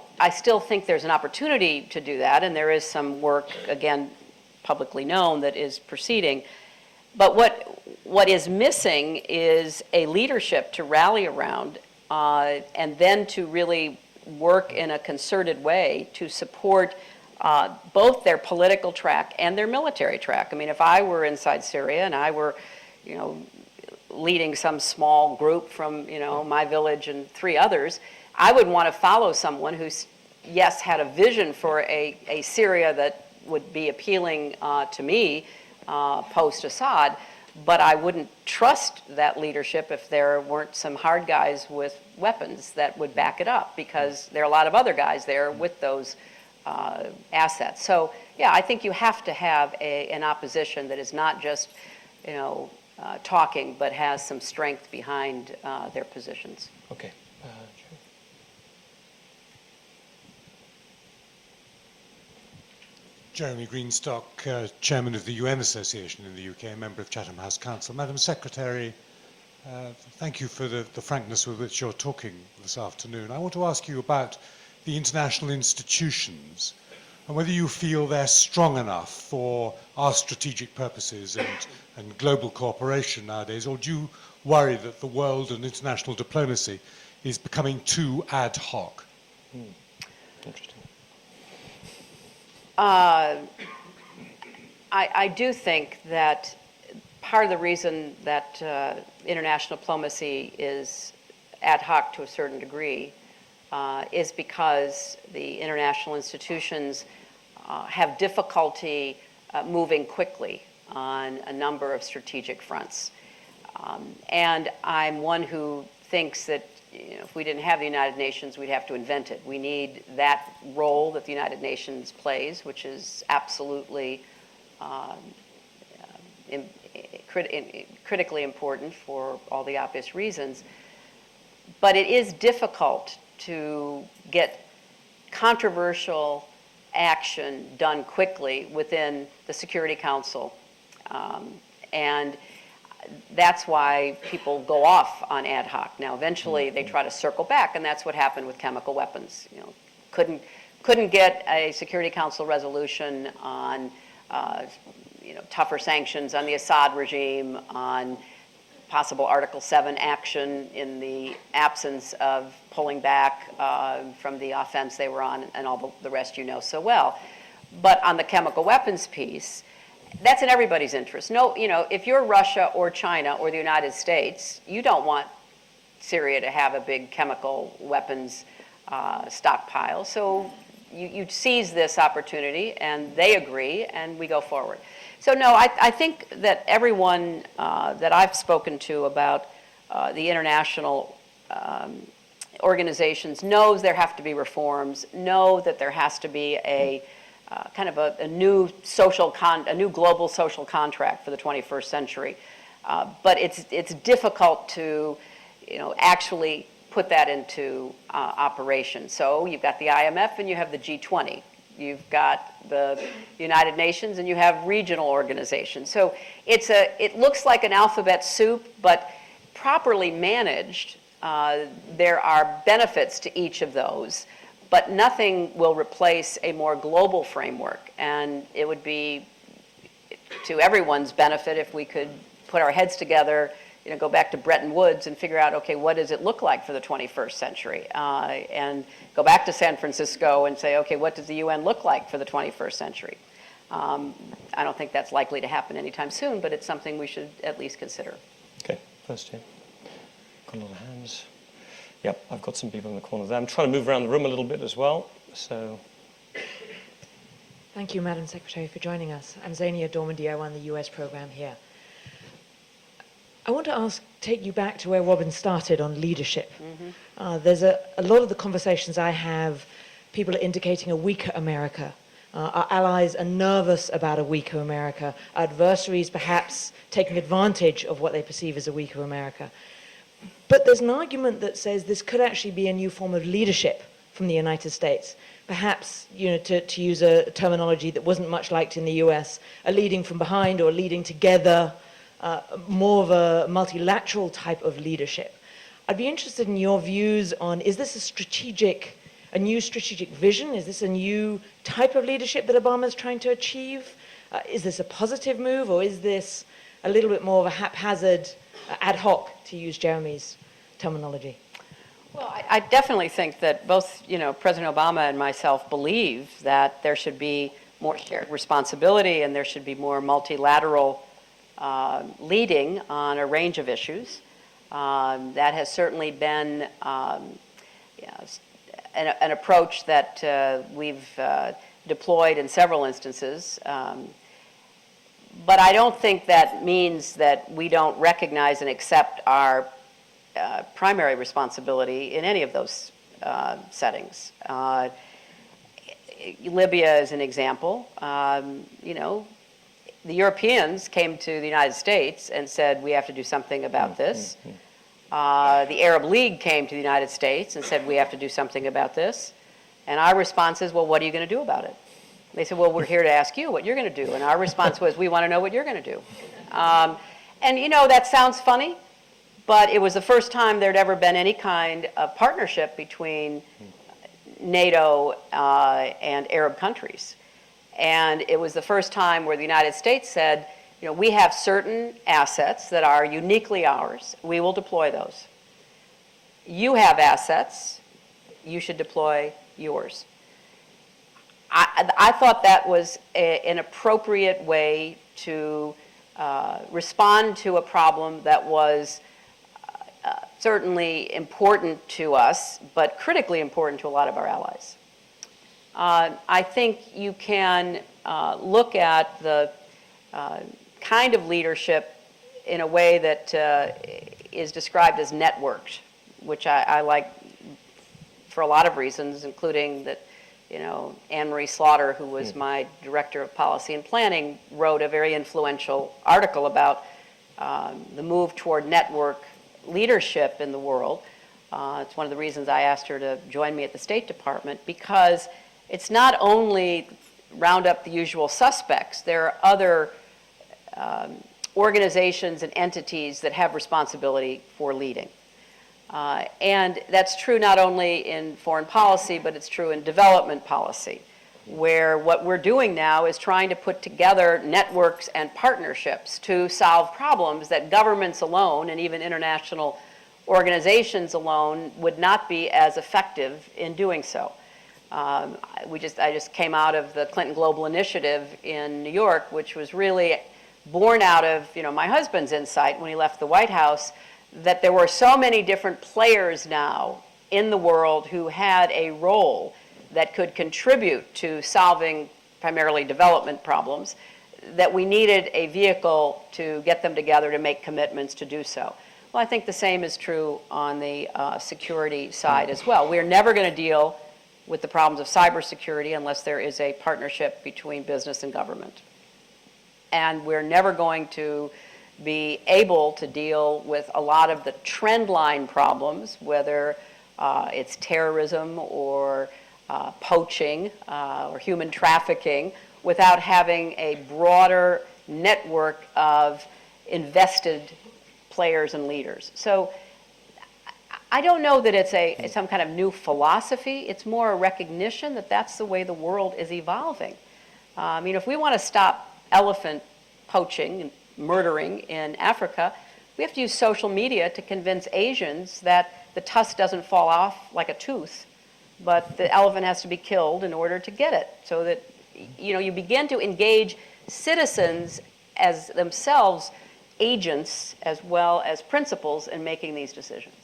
think there's an opportunity to do that, and there is some work, again, publicly known, that is proceeding. But what is missing is a leadership to rally around, and then to really work in a concerted way to support both their political track and their military track. If I were inside Syria and I were leading some small group from, my village and 3 others. I would want to follow someone who's, yes, had a vision for a Syria that would be appealing to me post-Assad, but I wouldn't trust that leadership if there weren't some hard guys with weapons that would back it up, because there are a lot of other guys there with those assets. So, yeah, I think you have to have an opposition that is not just, talking, but has some strength behind their positions. Okay. Jeremy Greenstock, Chairman of the UN Association in the UK, member of Chatham House Council. Madam Secretary, thank you for the frankness with which you're talking this afternoon. I want to ask you about the international institutions and whether you feel they're strong enough for our strategic purposes and global cooperation nowadays, or do you worry that the world and international diplomacy is becoming too ad hoc? Interesting. I do think that part of the reason that international diplomacy is ad hoc to a certain degree is because the international institutions have difficulty moving quickly on a number of strategic fronts. And I'm one who thinks that if we didn't have the United Nations, we'd have to invent it. We need that role that the United Nations plays, which is absolutely critically important for all the obvious reasons. But it is difficult to get controversial action done quickly within the Security Council. And that's why people go off on ad hoc. Now, eventually, they try to circle back, and that's what happened with chemical weapons. Couldn't get a Security Council resolution on, tougher sanctions on the Assad regime, on possible Article 7 action in the absence of pulling back from the offense they were on, and all the rest you know so well. But on the chemical weapons piece, that's in everybody's interest. No, if you're Russia or China or the United States, you don't want Syria to have a big chemical weapons stockpile. So you seize this opportunity, and they agree, and we go forward. So no, I think that everyone that I've spoken to about the international organizations knows there have to be reforms, know that there has to be a kind of a new global social contract for the 21st century. But it's difficult to, actually put that into operation. So you've got the IMF and you have the G20. You've got the United Nations and you have regional organizations. So it looks like an alphabet soup, but properly managed, there are benefits to each of those. But nothing will replace a more global framework. And it would be to everyone's benefit if we could put our heads together, go back to Bretton Woods and figure out, okay, what does it look like for the 21st century? And go back to San Francisco and say, okay, what does the UN look like for the 21st century? I don't think that's likely to happen anytime soon, but it's something we should at least consider. Okay, first here. Got a lot of hands. Yep, I've got some people in the corner there. I'm trying to move around the room a little bit as well. So, thank you, Madam Secretary, for joining us. I'm Zania Dormandy. I run the US program here. I want to take you back to where Robin started on leadership. Mm-hmm. There's a lot of the conversations I have, people are indicating a weaker America. Our allies are nervous about a weaker America. Our adversaries perhaps taking advantage of what they perceive as a weaker America. But there's an argument that says this could actually be a new form of leadership from the United States. Perhaps, to use a terminology that wasn't much liked in the US, a leading from behind or a leading together, more of a multilateral type of leadership. I'd be interested in your views on, is this a new strategic vision? Is this a new type of leadership that Obama's trying to achieve? Is this a positive move, or is this a little bit more of a haphazard, ad hoc, to use Jeremy's terminology? Well, I definitely think that both, President Obama and myself believe that there should be more shared responsibility and there should be more multilateral leading on a range of issues. That has certainly been an approach that we've deployed in several instances. But I don't think that means that we don't recognize and accept our primary responsibility in any of those settings. Libya is an example. The Europeans came to the United States and said, we have to do something about this. The Arab League came to the United States and said, we have to do something about this. And our response is, well, what are you going to do about it? They said, well, we're here to ask you what you're going to do. And our response was, we want to know what you're going to do. And that sounds funny, but it was the first time there'd ever been any kind of partnership between NATO and Arab countries. And it was the first time where the United States said, we have certain assets that are uniquely ours. We will deploy those. You have assets. You should deploy yours. I thought that was an appropriate way to respond to a problem that was certainly important to us, but critically important to a lot of our allies. I think you can look at the kind of leadership in a way that is described as networked, which I like for a lot of reasons, including that, Anne-Marie Slaughter, who was my director of policy and planning, wrote a very influential article about the move toward network leadership in the world. It's one of the reasons I asked her to join me at the State Department, because it's not only round up the usual suspects. There are other organizations and entities that have responsibility for leading. And that's true not only in foreign policy, but it's true in development policy, where what we're doing now is trying to put together networks and partnerships to solve problems that governments alone and even international organizations alone would not be as effective in doing so. I just came out of the Clinton Global Initiative in New York, which was really born out of my husband's insight when he left the White House, that there were so many different players now in the world who had a role that could contribute to solving primarily development problems, that we needed a vehicle to get them together to make commitments to do so. Well, I think the same is true on the security side as well. We're never going to deal with the problems of cybersecurity unless there is a partnership between business and government. And we're never going to be able to deal with a lot of the trend line problems, whether it's terrorism or poaching or human trafficking, without having a broader network of invested players and leaders. So I don't know that it's some kind of new philosophy. It's more a recognition that that's the way the world is evolving. If we want to stop elephant poaching and murdering in Africa, we have to use social media to convince Asians that the tusk doesn't fall off like a tooth, but the elephant has to be killed in order to get it. So that you begin to engage citizens as themselves agents as well as principals in making these decisions.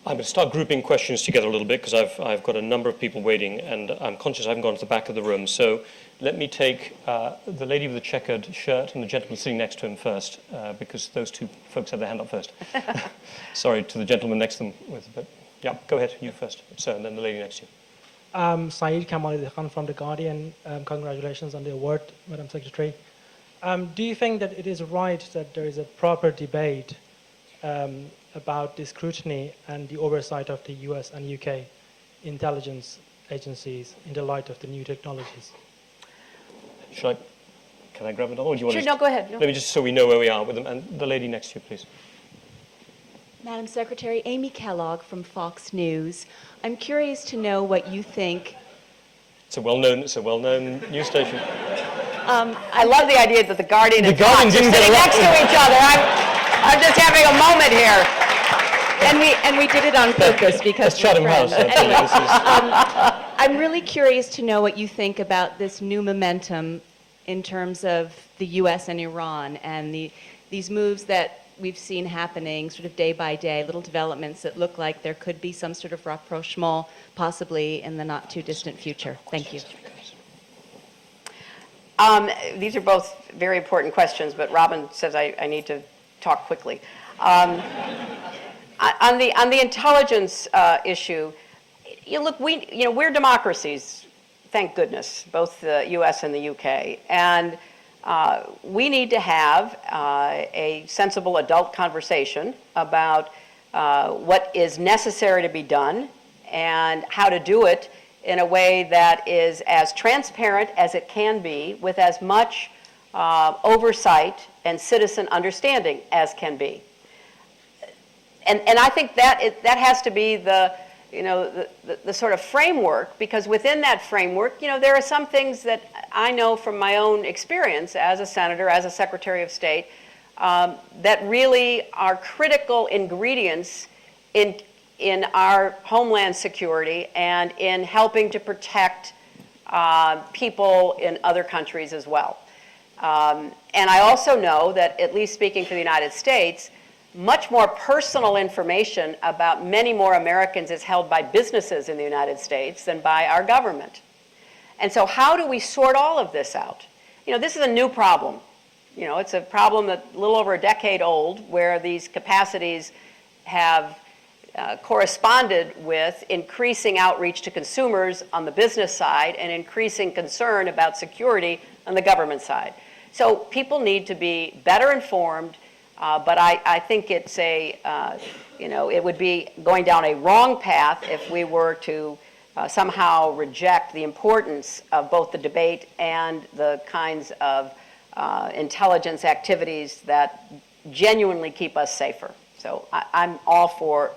I'm going to start grouping questions together a little bit because I've got a number of people waiting and I'm conscious I haven't gone to the back of the room. So let me take the lady with the checkered shirt and the gentleman sitting next to him first because those two folks had their hand up first. Sorry to the gentleman next to them. Yeah, go ahead, you first, sir, and then the lady next to you. Saeed Kamal Khan from The Guardian. Congratulations on the award, Madam Secretary. Do you think that it is right that there is a proper debate about the scrutiny and the oversight of the US and UK intelligence agencies in the light of the new technologies? Can I grab it on, or do you want Sure, to no, go ahead. No. Maybe just so we know where we are with them. And the lady next to you, please. Madam Secretary, Amy Kellogg from Fox News. I'm curious to know what you think. It's a well-known news station. I love the idea that the Guardian and Fox are sitting next to each other. I'm just having a moment here. And we did it on purpose because It's Chatham House. I'm really curious to know what you think about this new momentum in terms of the U.S. and Iran and these moves that we've seen happening sort of day by day, little developments that look like there could be some sort of rapprochement possibly in the not too distant future? Thank you. These are both very important questions, but Robin says I need to talk quickly. On the intelligence issue, look, we're democracies, thank goodness, both the U.S. and the U.K. And we need to have a sensible adult conversation about what is necessary to be done and how to do it in a way that is as transparent as it can be, with as much oversight and citizen understanding as can be. And I think that has to be the sort of framework, because within that framework, there are some things that I know from my own experience as a senator, as a Secretary of State, that really are critical ingredients in our homeland security and in helping to protect people in other countries as well. And I also know that, at least speaking for the United States, much more personal information about many more Americans is held by businesses in the United States than by our government. And so how do we sort all of this out? This is a new problem. It's a problem that's a little over a decade old, where these capacities have corresponded with increasing outreach to consumers on the business side and increasing concern about security on the government side. So people need to be better informed, but I think it's it would be going down a wrong path if we were to somehow reject the importance of both the debate and the kinds of intelligence activities that genuinely keep us safer. So I'm all for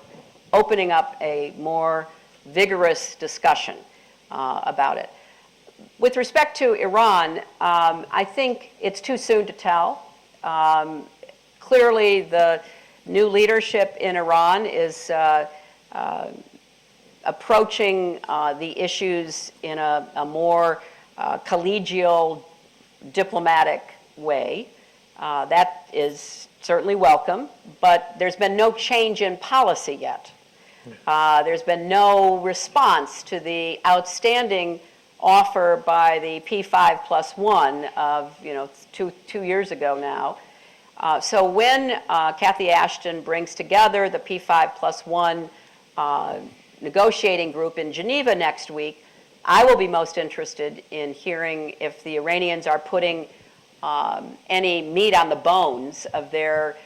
opening up a more vigorous discussion about it. With respect to Iran, I think it's too soon to tell. Clearly, the new leadership in Iran is approaching the issues in a more collegial, diplomatic way. That is certainly welcome, but there's been no change in policy yet. There's been no response to the outstanding offer by the P5+1 of 2 years ago now. So when Cathy Ashton brings together the P5+1 negotiating group in Geneva next week, I will be most interested in hearing if the Iranians are putting any meat on the bones of their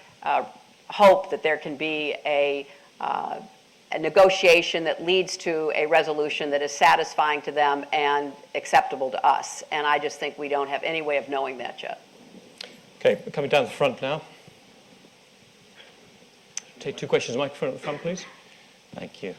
hope that there can be a negotiation that leads to a resolution that is satisfying to them and acceptable to us. And I just think we don't have any way of knowing that yet. Okay, we're coming down the front now. Take 2 questions. Microphone at the front, please. Thank you.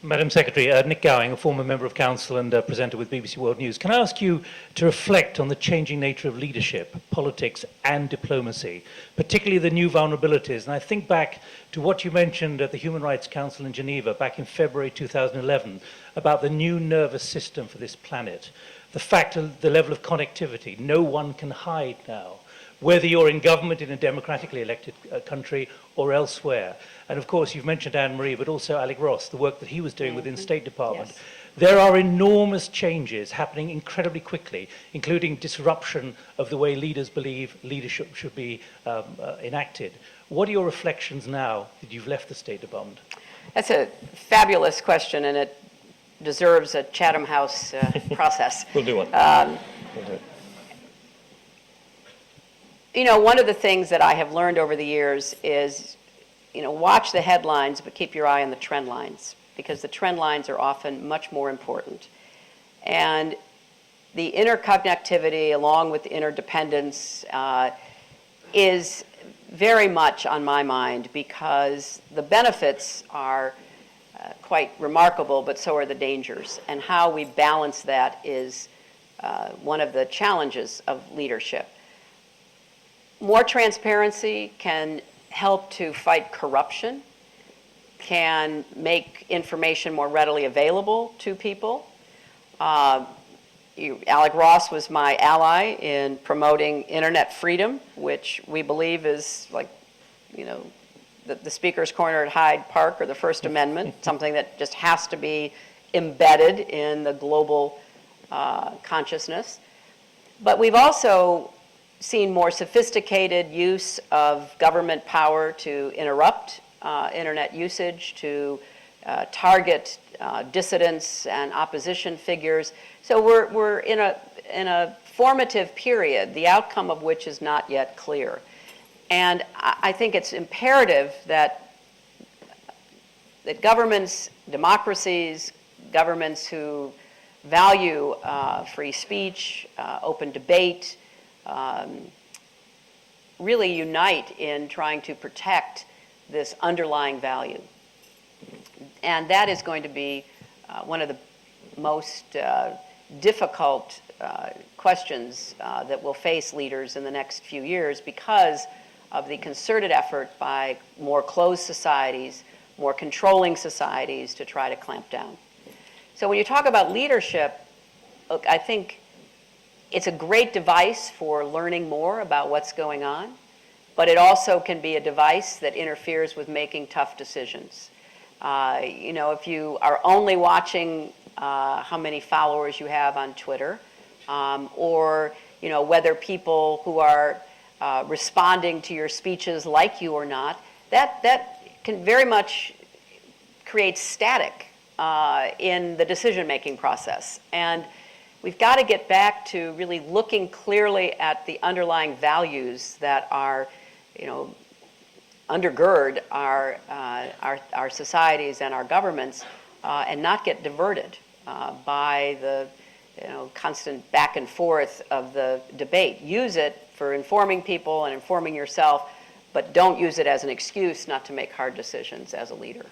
Madam Secretary, Nick Gowing, a former member of council and presenter with BBC World News. Can I ask you to reflect on the changing nature of leadership, politics and diplomacy, particularly the new vulnerabilities? And I think back to what you mentioned at the Human Rights Council in Geneva back in February 2011 about the new nervous system for this planet, the fact of the level of connectivity. No one can hide now, whether you're in government in a democratically elected country or elsewhere. And of course, you've mentioned Anne-Marie, but also Alec Ross, the work that he was doing within the State Department. Yes. There are enormous changes happening incredibly quickly, including disruption of the way leaders believe leadership should be enacted. What are your reflections now that you've left the State Department? That's a fabulous question, and it deserves a Chatham House process. We'll do one. We'll do it. One of the things that I have learned over the years is, watch the headlines, but keep your eye on the trend lines, because the trend lines are often much more important. And the interconnectivity, along with the interdependence, is very much on my mind, because the benefits are quite remarkable, but so are the dangers. And how we balance that is one of the challenges of leadership. More transparency can help to fight corruption, can make information more readily available to people. Alec Ross was my ally in promoting internet freedom, which we believe is like, the Speaker's Corner at Hyde Park or the First Amendment, something that just has to be embedded in the global consciousness. But we've also seen more sophisticated use of government power to interrupt internet usage, to target dissidents and opposition figures. So we're in a formative period, the outcome of which is not yet clear. And I think it's imperative that governments, democracies, governments who value free speech, open debate, really unite in trying to protect this underlying value. And that is going to be one of the most difficult questions that will face leaders in the next few years because of the concerted effort by more closed societies, more controlling societies to try to clamp down. So when you talk about leadership, look, I think it's a great device for learning more about what's going on, but it also can be a device that interferes with making tough decisions. If you are only watching how many followers you have on Twitter, or whether people who are responding to your speeches like you or not, that can very much create static in the decision-making process. And we've got to get back to really looking clearly at the underlying values that are, undergird our societies and our governments, and not get diverted by the constant back and forth of the debate. Use it for informing people and informing yourself, but don't use it as an excuse not to make hard decisions as a leader.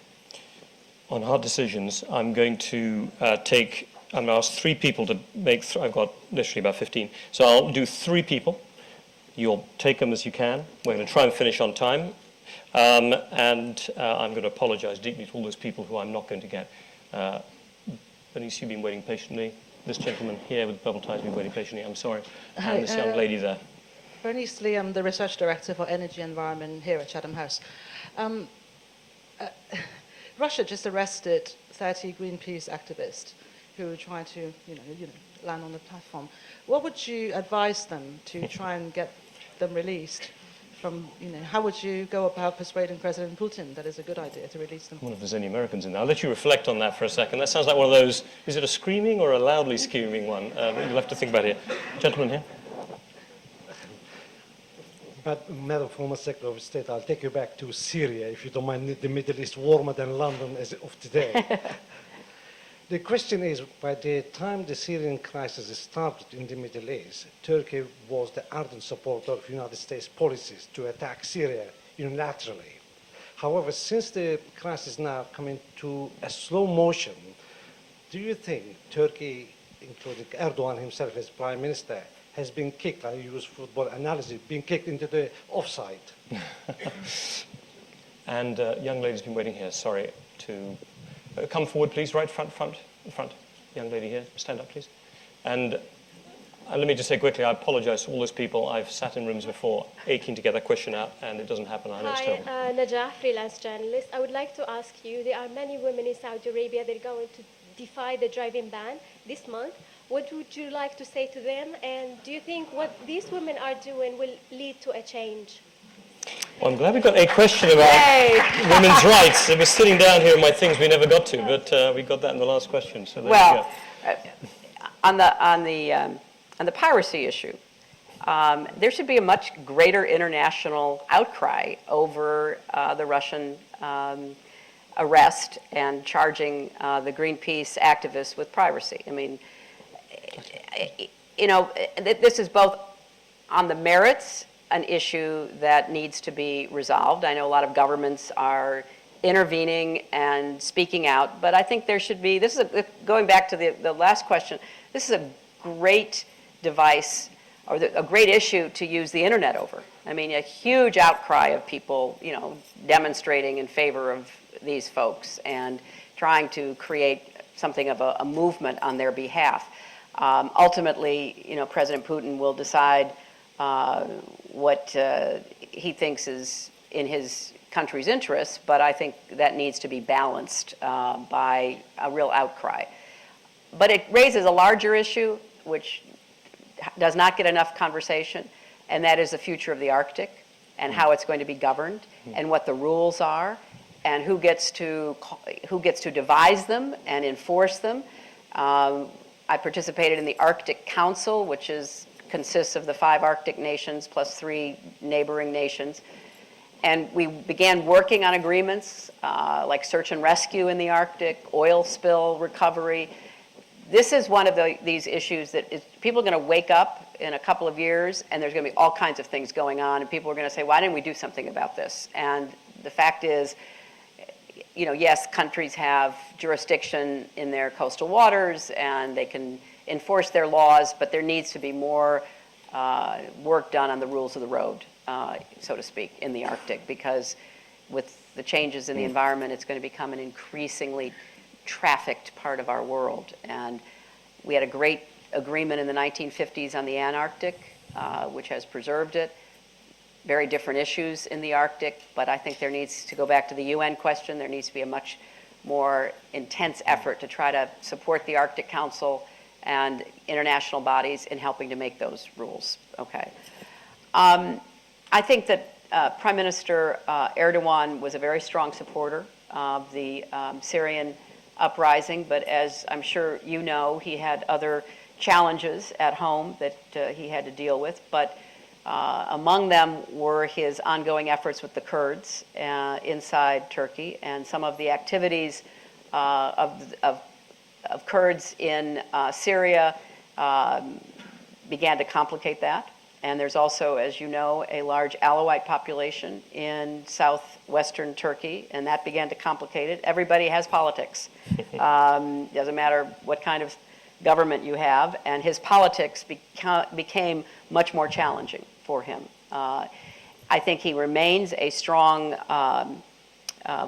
On hard decisions, I'm going to ask 3 people to make, I've got literally about 15, so I'll do 3 people. You'll take them as you can. We're going to try and finish on time. And I'm going to apologize deeply to all those people who I'm not going to get. Bernice, you've been waiting patiently. This gentleman here with the purple tie has been waiting patiently. I'm sorry. Hi, And this young lady there. Bernice Lee, I'm the Research Director for Energy and Environment here at Chatham House. Russia just arrested 30 Greenpeace activists who were trying to, land on the platform. What would you advise them to try and get them released? How would you go about persuading President Putin that it's a good idea to release them? I wonder if there's any Americans in there. I'll let you reflect on that for a second. That sounds like one of those, is it a screaming or a loudly screaming one? You'll have to think about it. Gentleman here. Madam former Secretary of State, I'll take you back to Syria, if you don't mind, the Middle East warmer than London as of today. The question is, by the time the Syrian crisis started in the Middle East, Turkey was the ardent supporter of United States policies to attack Syria unilaterally. However, since the crisis now coming to a slow motion, do you think Turkey, including Erdogan himself as prime minister, has been kicked, I use football analogy, been kicked into the offside? And young lady's been waiting here. Sorry to come forward, please. Right front. Young lady here, stand up, please. And let me just say quickly, I apologize to all those people. I've sat in rooms before aching to get that question out, and it doesn't happen. I know it's terrible. Hi, Najah, freelance journalist. I would like to ask you, there are many women in Saudi Arabia that are going to defy the driving ban this month. What would you like to say to them? And do you think what these women are doing will lead to a change? Well, I'm glad we got a question about women's rights. I was sitting down here in my things we never got to, but we got that in the last question. So there you go. On the piracy issue, there should be a much greater international outcry over the Russian arrest and charging the Greenpeace activists with piracy. I mean, this is both on the merits, an issue that needs to be resolved. I know a lot of governments are intervening and speaking out, but I think there should be, going back to the last question, this is a great device or a great issue to use the internet over. I mean, a huge outcry of people, demonstrating in favor of these folks and trying to create something of a movement on their behalf. Ultimately, President Putin will decide what he thinks is in his country's interests, but I think that needs to be balanced by a real outcry. But it raises a larger issue, which does not get enough conversation, and that is the future of the Arctic and how it's going to be governed and what the rules are and who gets to devise them and enforce them. I participated in the Arctic Council, which consists of the 5 Arctic nations plus 3 neighboring nations. And we began working on agreements like search and rescue in the Arctic, oil spill recovery. This is one of these issues that people are going to wake up in a couple of years and there's going to be all kinds of things going on and people are going to say, why didn't we do something about this? And the fact is, yes, countries have jurisdiction in their coastal waters and they can enforce their laws, but there needs to be more work done on the rules of the road, so to speak, in the Arctic, because with the changes in the environment, it's going to become an increasingly trafficked part of our world. And we had a great agreement in the 1950s on the Antarctic, which has preserved it. Very different issues in the Arctic, but I think there needs to go back to the UN question. There needs to be a much more intense effort to try to support the Arctic Council and international bodies in helping to make those rules. Okay. I think that Prime Minister Erdogan was a very strong supporter of the Syrian uprising, but as I'm sure you know, he had other challenges at home that he had to deal with. But among them were his ongoing efforts with the Kurds inside Turkey, and some of the activities of Kurds in Syria began to complicate that. And there's also, as you know, a large Alawite population in southwestern Turkey, and that began to complicate it. Everybody has politics. Doesn't matter what kind of government you have, and his politics became much more challenging for him. I think he remains a strong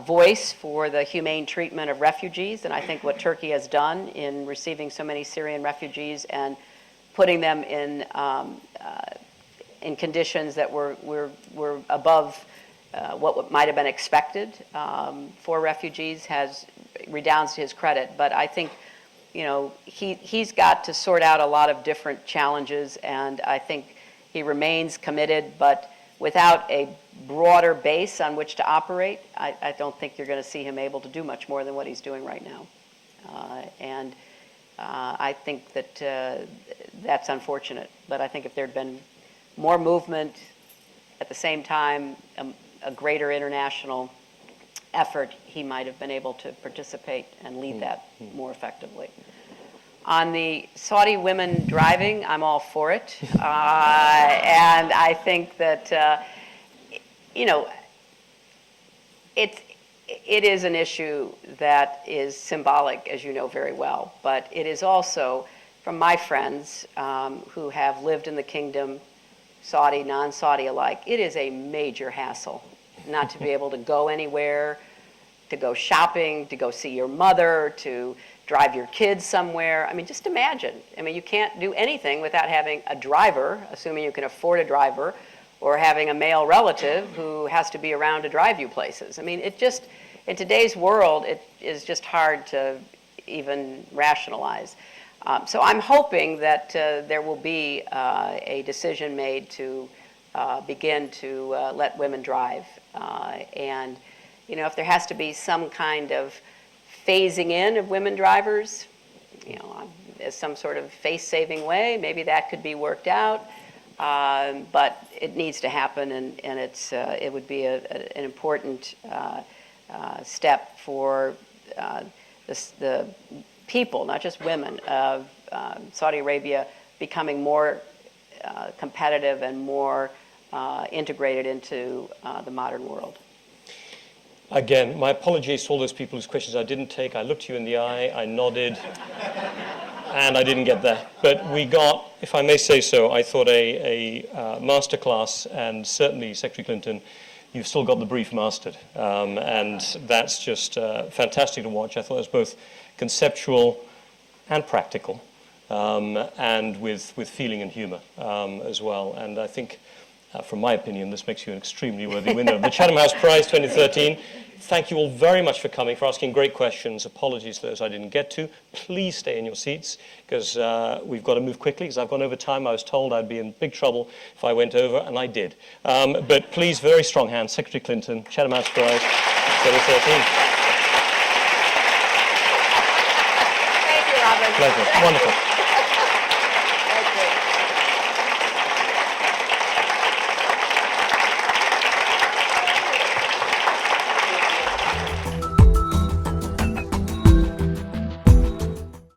voice for the humane treatment of refugees, and I think what Turkey has done in receiving so many Syrian refugees and putting them in conditions that were above what might have been expected for refugees redounds to his credit. But I think, he's got to sort out a lot of different challenges, and I think he remains committed, but without a broader base on which to operate, I don't think you're going to see him able to do much more than what he's doing right now. I think that that's unfortunate, but I think if there had been more movement at the same time, a greater international effort, he might have been able to participate and lead that more effectively. On the Saudi women driving, I'm all for it. And I think that, it is an issue that is symbolic, as you know very well, but it is also, from my friends who have lived in the kingdom, Saudi, non-Saudi alike, it is a major hassle not to be able to go anywhere, to go shopping, to go see your mother, to drive your kids somewhere. I mean, just imagine. I mean, you can't do anything without having a driver, assuming you can afford a driver, or having a male relative who has to be around to drive you places. I mean, in today's world, it is just hard to even rationalize. So I'm hoping that there will be a decision made to begin to let women drive. And, if there has to be some kind of phasing in of women drivers, as some sort of face-saving way, maybe that could be worked out. But it needs to happen, and it would be an important step for the people, not just women, of Saudi Arabia becoming more competitive and more integrated into the modern world. Again, my apologies to all those people whose questions I didn't take. I looked you in the eye, I nodded, and I didn't get there. But we got, if I may say so, I thought a masterclass, and certainly, Secretary Clinton, you've still got the brief mastered. And that's just fantastic to watch. I thought it was both conceptual and practical. and with feeling and humour as well. And I think, from my opinion, this makes you an extremely worthy winner of the Chatham House Prize 2013. Thank you all very much for coming, for asking great questions. Apologies for those I didn't get to. Please stay in your seats, because we've got to move quickly, because I've gone over time. I was told I'd be in big trouble if I went over, and I did. But please, very strong hand, Secretary Clinton, Chatham House Prize 2013. Thank you, Robin. Pleasure. Wonderful.